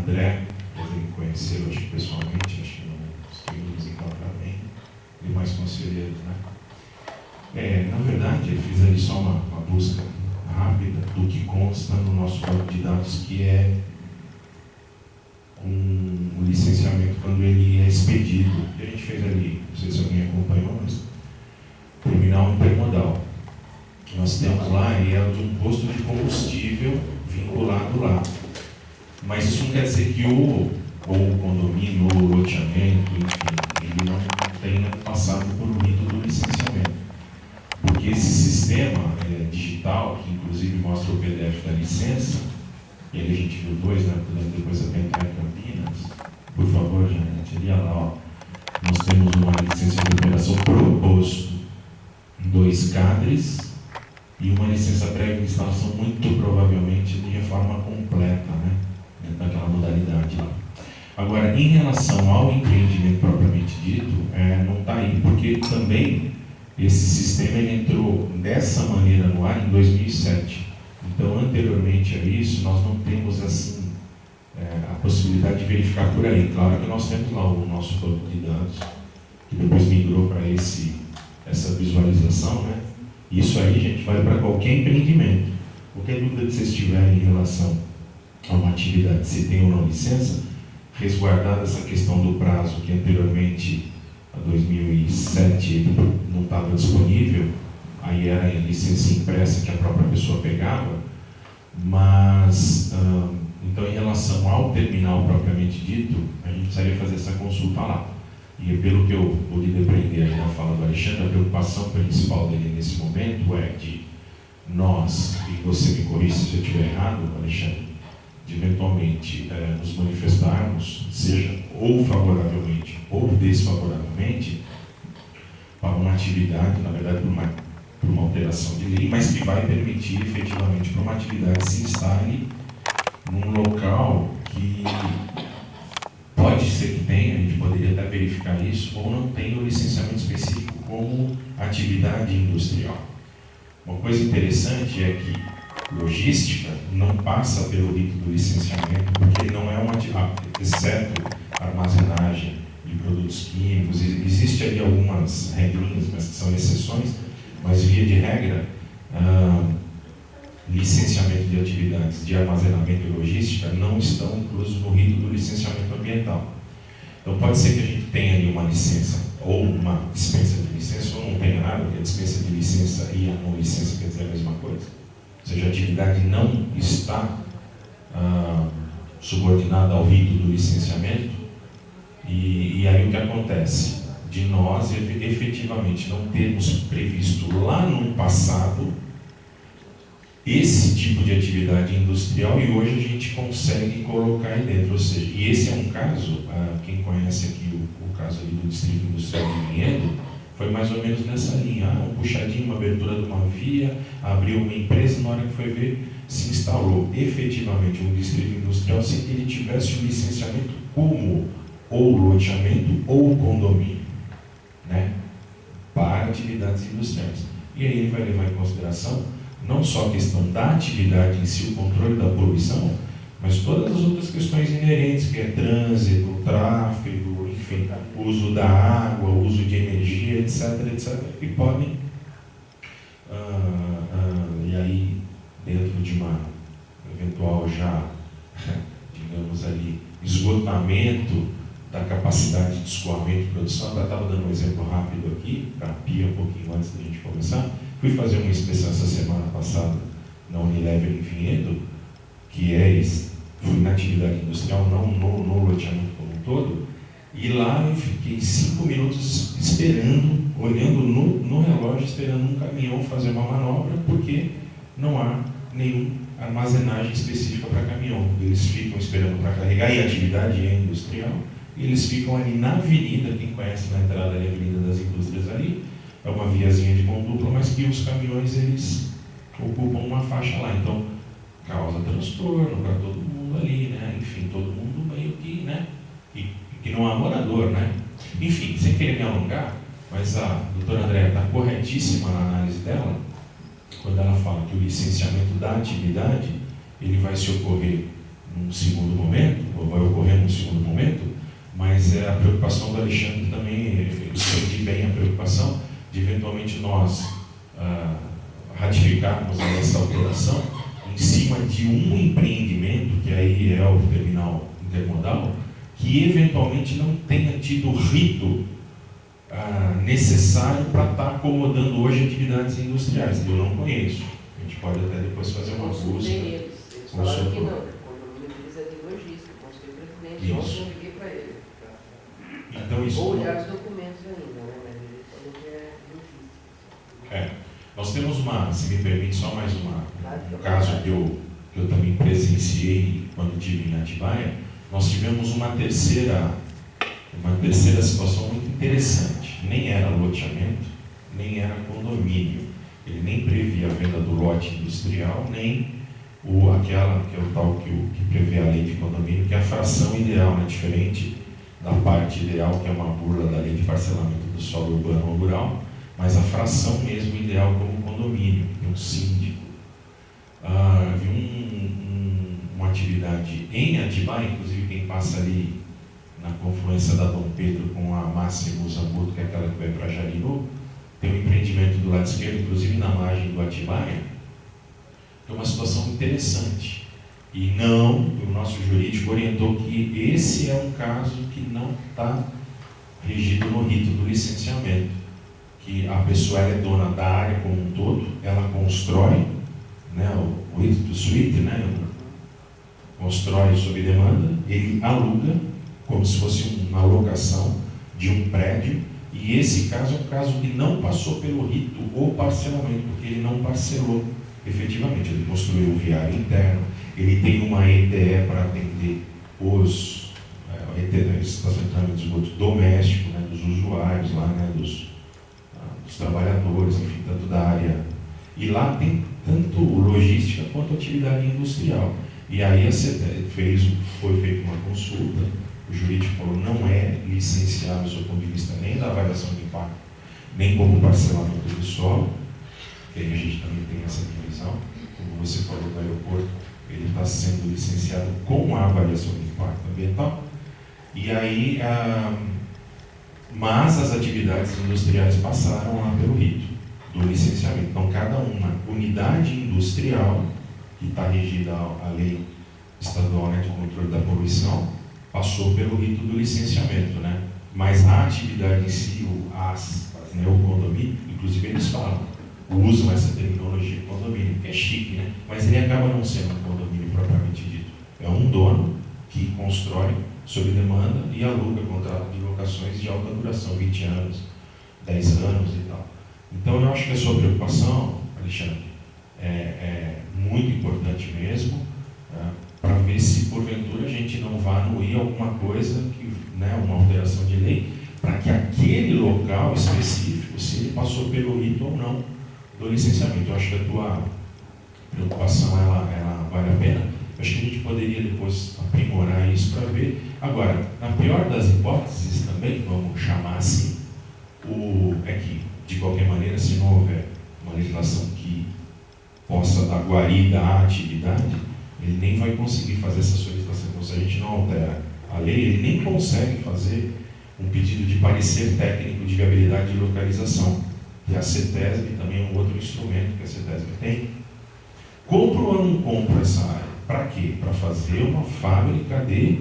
André, prazer em conhecê-lo, acho que pessoalmente, acho que nos temos encontrar bem, e mais conselheiros, né? Na verdade, eu fiz ali só uma busca rápida do que consta no nosso banco de dados, que é o licenciamento quando ele é expedido. A gente fez ali, não sei se alguém acompanhou, mas terminal intermodal. Nós temos lá, e é de um posto de combustível vinculado lá. Mas isso não quer dizer que o condomínio, ou o loteamento, enfim, ele não tenha passado por um rito do licenciamento. Porque esse sistema digital, que inclusive mostra o PDF da licença, e ali a gente viu dois, né? Podemos depois até entrar em Campinas. Por favor, gente, ali lá, ó. Nós temos uma licença de operação proposto, 2 cadres e uma licença prévia de instalação, muito provavelmente de reforma completa, né? Dentro daquela modalidade lá. Agora, em relação ao empreendimento propriamente dito, não está aí, porque também esse sistema ele entrou dessa maneira no ar em 2007. Então, anteriormente a isso, nós não temos assim a possibilidade de verificar por aí. Claro que nós temos lá o nosso banco de dados, que depois migrou para essa visualização, né? Isso aí, gente, vale para qualquer empreendimento. Qualquer dúvida que vocês tiverem em relação a uma atividade, se tem ou não licença, resguardada essa questão do prazo, que anteriormente, a 2007, ele não estava disponível, aí era em licença impressa que a própria pessoa pegava, mas, então, em relação ao terminal propriamente dito, a gente precisaria fazer essa consulta lá. E pelo que eu pude depreender aí na fala do Alexandre, a preocupação principal dele nesse momento é de nós, e você me corrija se eu estiver errado, Alexandre, de eventualmente nos manifestarmos, seja ou favoravelmente ou desfavoravelmente, para uma atividade, na verdade por uma alteração de lei, mas que vai permitir efetivamente para uma atividade se instale num local que pode ser que tenha, a gente poderia até verificar isso, ou não tenha o licenciamento específico como atividade industrial. Uma coisa interessante é que logística não passa pelo rito do licenciamento, porque não é uma atividade, exceto armazenagem de produtos químicos, existe ali algumas regrinhas, mas que são exceções, mas via de regra, licenciamento de atividades de armazenamento e logística não estão inclusos no rito do licenciamento ambiental. Então pode ser que a gente tenha ali uma licença, ou uma dispensa de licença, ou não tenha nada, porque a dispensa de licença e a não licença quer dizer a mesma coisa. Ou seja, a atividade não está subordinada ao rito do licenciamento, e aí o que acontece? De nós efetivamente não termos previsto lá no passado esse tipo de atividade industrial, e hoje a gente consegue colocar aí dentro. Ou seja, e esse é um caso, quem conhece aqui o caso ali do Distrito Industrial de Vinhedo, foi mais ou menos nessa linha, um puxadinho, uma abertura de uma via, abriu uma empresa, na hora que foi ver, se instalou efetivamente um distrito industrial sem que ele tivesse um licenciamento como ou loteamento ou condomínio, né, para atividades industriais. E aí ele vai levar em consideração não só a questão da atividade em si, o controle da poluição, mas todas as outras questões inerentes, que é trânsito, tráfego, enfim, uso da água, uso de energia, etc., etc., e podem, e aí, dentro de uma eventual já, digamos ali, esgotamento da capacidade de escoamento e produção, eu estava dando um exemplo rápido aqui, para a Pia, um pouquinho antes da gente começar. Fui fazer uma inspeção essa semana passada na Unilever em Vinhedo, fui na atividade industrial, não no loteamento como um todo, e lá eu fiquei 5 minutos esperando, olhando no relógio, esperando um caminhão fazer uma manobra, porque não há nenhuma armazenagem específica para caminhão. Eles ficam esperando para carregar, e a atividade é industrial, e eles ficam ali na avenida, quem conhece na entrada ali, a Avenida das Indústrias ali, é uma viazinha de mão dupla, mas que os caminhões eles ocupam uma faixa lá, então causa transtorno para todo mundo ali, né? Enfim, todo mundo meio que, né? E que não há morador, né? Enfim, sem querer me alongar, mas a doutora Andréa está corretíssima na análise dela, quando ela fala que o licenciamento da atividade ele vai se ocorrer num segundo momento, ou vai ocorrer num segundo momento, mas a preocupação do Alexandre também, ele entende bem a preocupação de eventualmente nós ratificarmos essa alteração em cima de um empreendimento, que aí é o terminal intermodal, que eventualmente não tenha tido o rito necessário para estar acomodando hoje atividades industriais, que eu não conheço. A gente pode até depois fazer uma busca. Eles falaram que não, o condomínio deles é de logística, consultei o presidente, ontem eu liguei para ele. Então, isso vou olhar os documentos ainda, né? Mas ele falou que é logística. Nós temos se me permite, só mais um caso que eu também presenciei quando estive em Atibaia. Nós tivemos uma terceira situação muito interessante. Nem era loteamento, nem era condomínio. Ele nem previa a venda do lote industrial, nem aquela que é o tal que prevê a lei de condomínio, que é a fração ideal, né? Diferente da parte ideal, que é uma burla da lei de parcelamento do solo urbano ou rural, mas a fração mesmo ideal como condomínio, um síndico. Havia uma atividade em Atibaia, inclusive quem passa ali na confluência da Dom Pedro com a Máximo Zambuto, que é aquela que vai para Jarinu, tem um empreendimento do lado esquerdo, inclusive na margem do Atibaia, que é uma situação interessante. E o nosso jurídico orientou que esse é um caso que não está regido no rito do licenciamento, que a pessoa é dona da área como um todo, ela constrói, né, o rito do suíte, né, constrói sob demanda, ele aluga, como se fosse uma locação de um prédio, e esse caso é um caso que não passou pelo rito ou parcelamento, porque ele não parcelou efetivamente. Ele construiu o viário interno, ele tem uma ETE para atender os estacionamentos de esgoto doméstico, né, dos usuários lá, né, dos trabalhadores, enfim, tanto da área. E lá tem tanto logística quanto atividade industrial. E aí a CETESB foi feita uma consulta, o jurídico falou não é licenciável do ponto de vista nem da avaliação de impacto, nem como parcelamento do solo, que aí a gente também tem essa divisão, como você falou do aeroporto, ele está sendo licenciado com a avaliação de impacto ambiental, e aí, mas as atividades industriais passaram lá pelo rito do licenciamento. Então, cada uma unidade industrial, que está regida a lei estadual, né, de controle da poluição, passou pelo rito do licenciamento, né? Mas a atividade em si, o condomínio, inclusive eles usam essa terminologia condomínio, que é chique, né? Mas ele acaba não sendo um condomínio propriamente dito. É um dono que constrói sob demanda e aluga contrato de locações de alta duração, 20 anos, 10 anos e tal. Então eu acho que a sua preocupação, Alexandre, é muito importante mesmo, para ver se porventura a gente não vai anuir alguma coisa, uma alteração de lei, para que aquele local específico, se ele passou pelo rito ou não do licenciamento. Eu acho que a tua preocupação ela vale a pena. Eu acho que a gente poderia depois aprimorar isso para ver. Agora, na pior das hipóteses também, vamos chamar assim, é que, de qualquer maneira, se não houver uma legislação que possa dar guarida à atividade, ele nem vai conseguir fazer essa solicitação. Então, se a gente não altera a lei, ele nem consegue fazer um pedido de parecer técnico de viabilidade de localização. E a CETESB também é um outro instrumento que a CETESB tem. Compro ou não compro essa área? Para quê? Para fazer uma fábrica de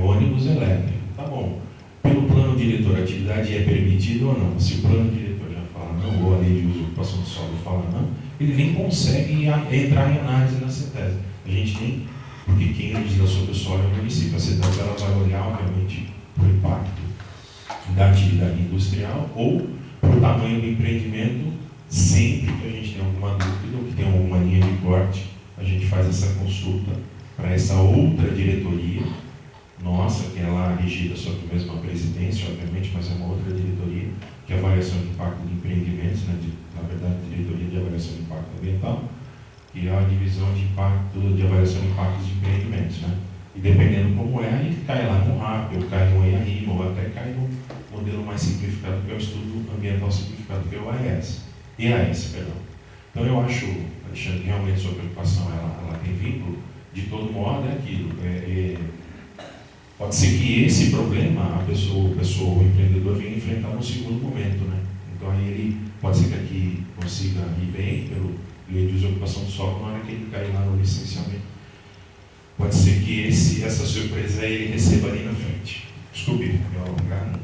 ônibus elétrico. Tá bom. Pelo plano diretor, a atividade é permitida ou não? Se o plano diretor já fala não, ou a lei de uso e ocupação do solo fala não, ele nem consegue entrar em análise na CETESB. A gente nem, porque quem legisla sobre o solo é o município. A CETESB ela vai olhar, obviamente, para o impacto da atividade industrial ou para o tamanho do empreendimento. Sempre que a gente tem alguma dúvida ou que tem alguma linha de corte, a gente faz essa consulta para essa outra diretoria nossa, que é lá regida sob a mesma presidência, obviamente, mas é uma outra diretoria, que é a avaliação de impacto de empreendimentos, né, na verdade, diretoria de avaliação de impacto ambiental, que é a divisão de impacto, de avaliação de impactos de empreendimentos, né? E dependendo como é, aí cai lá no RAP, ou cai no EARIMA, ou até cai no modelo mais simplificado, que é o Estudo Ambiental Simplificado, que é o EAS, perdão. Então eu acho, Alexandre, que realmente sua preocupação ela tem vínculo, de todo modo é aquilo. Pode ser que esse problema a pessoa, o empreendedor venha enfrentar no segundo momento, né? Então aí ele pode ser que aqui consiga ir bem pelo lei de uso e ocupação do solo, na hora que ele cair lá no licenciamento. Pode ser que essa surpresa ele receba ali na frente. Desculpe, meu lugar.